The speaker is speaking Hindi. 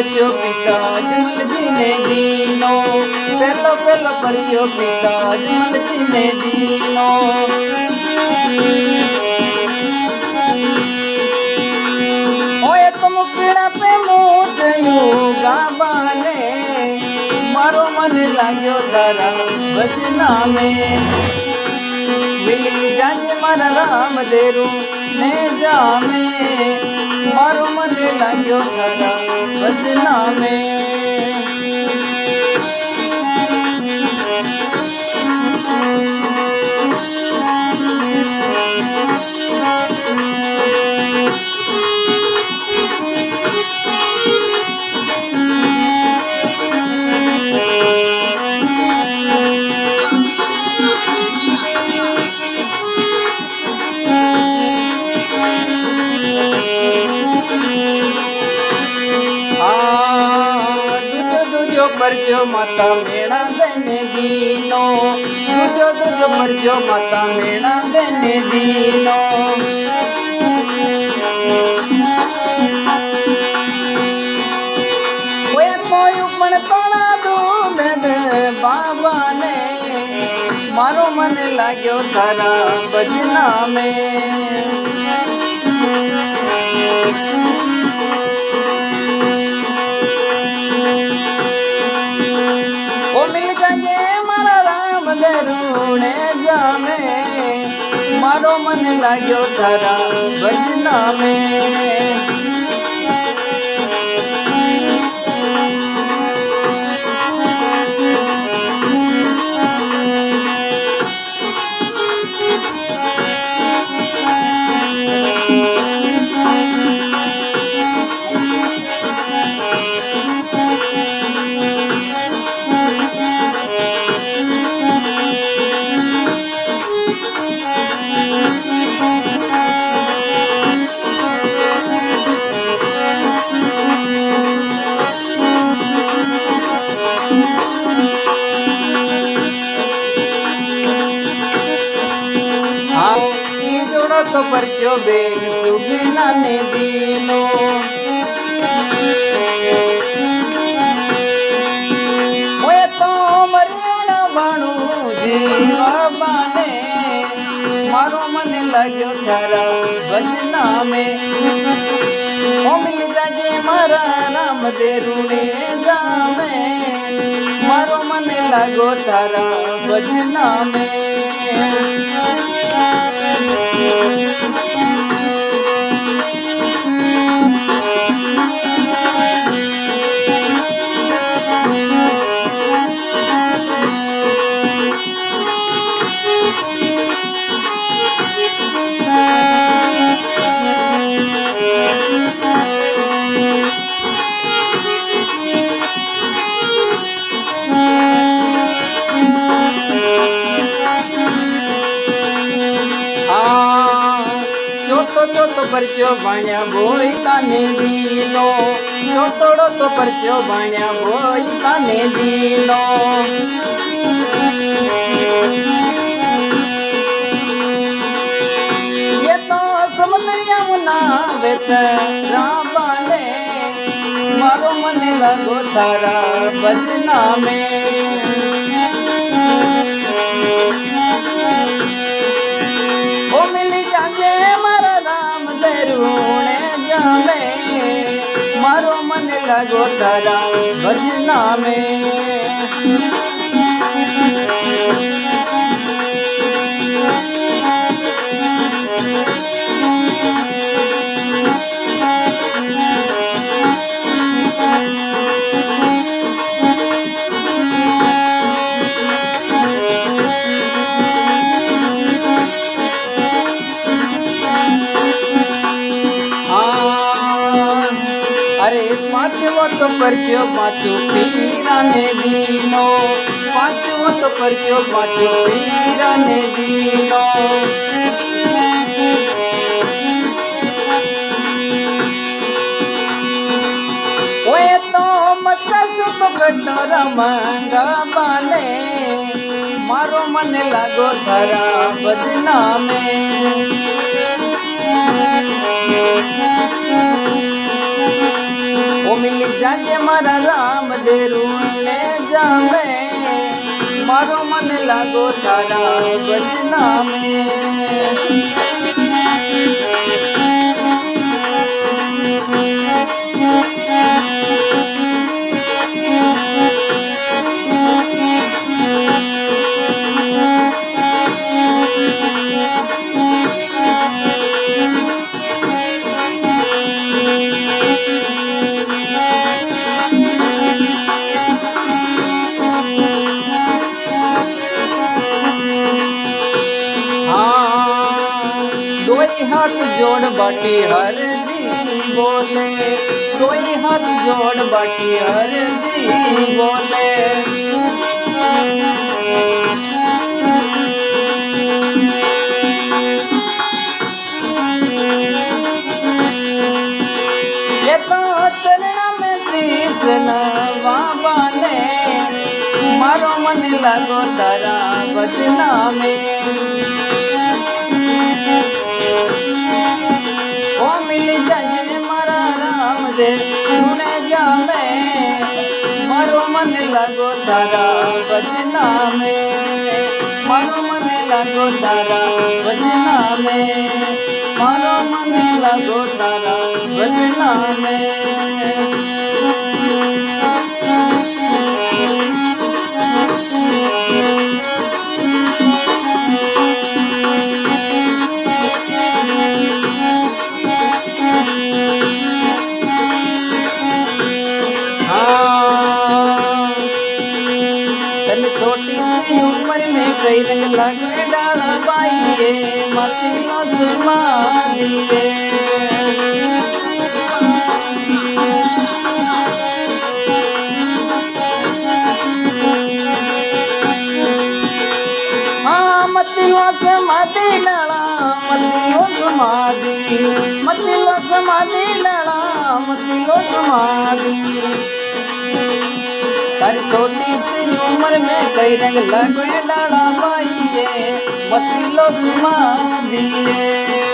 परचो पिता जमल जी ने दीनो, पहलो पहलो परचो पिता जमल जी ने दीनो। ओए तुम पीड़ा पे मुझयूं गाबाने, मारो मन लाग्यो तारा भजना में। मिली जाने मारा राम देरू ने जामे, मारो मन लाग्यो तारा भजना में। परचो माता मेणा देने दीनो, दूजो दूजो परचो माता मेणा देने दीनो। ओए कोई पण तोड़ा दूध दे बाबा ने, मारो मन लाग्यो तारा भजना में। रूणे जामे, मारो मन लाग्यो तारा भजना में। तो परचो बेन सुगना ने दीनो, ओए तो मरना बाणू जीवा बाने, मारो मन लाग्यो थारा भजना में। ओ मिल जाजे मारा राम दे रूणे जामे, मारो मन लागो थारा भजना में। चौथो परचो बाण्या बोई ताने दीनो, चौथोड़ो तो परचो बाण्या बोई ताने दीनो। ये तो समुद्रिया मुना वेत राबा ने, मारो मन लगो थारा भजना में। रूणे जामे, मारो मन लगो तारा भजना में। अरे पांचवो तो परचो पांचो पीरा ने दीनो, पांचवो तो परचो पांचो पीरा ने दीनो। ओए तो मकसु तो कटोरा मांगा बाने, मारो मन लागो थारा भजना में। ओ मिली जाजे मारा राम देरू ले जामे मारो मन लागो तारा भजना में। दोई हाथ जोड़ बाटी हर जी बोले, दोई हाथ जोड़ बाटी हर जी बोले। ये तो चरण में शीश नवा ने मारो मन लागो तारा भजना में। ओ मिल जाजे मारा राम दे सुने जामे मारो मन लागो तारा भजना में। मारो मन लागो तारा भजना में। मारो मन लागो तारा भजना में। छोटी सी उम्र में कई रंग लगे डाला पाइए मती नसमा दिए। हाँ मती समाधि डाला मती समाधि मती समाधि डाला मती समाधि। तारी छोटी सी उम्र में कई रंग लगे डाला पाइए मती लो समाधि।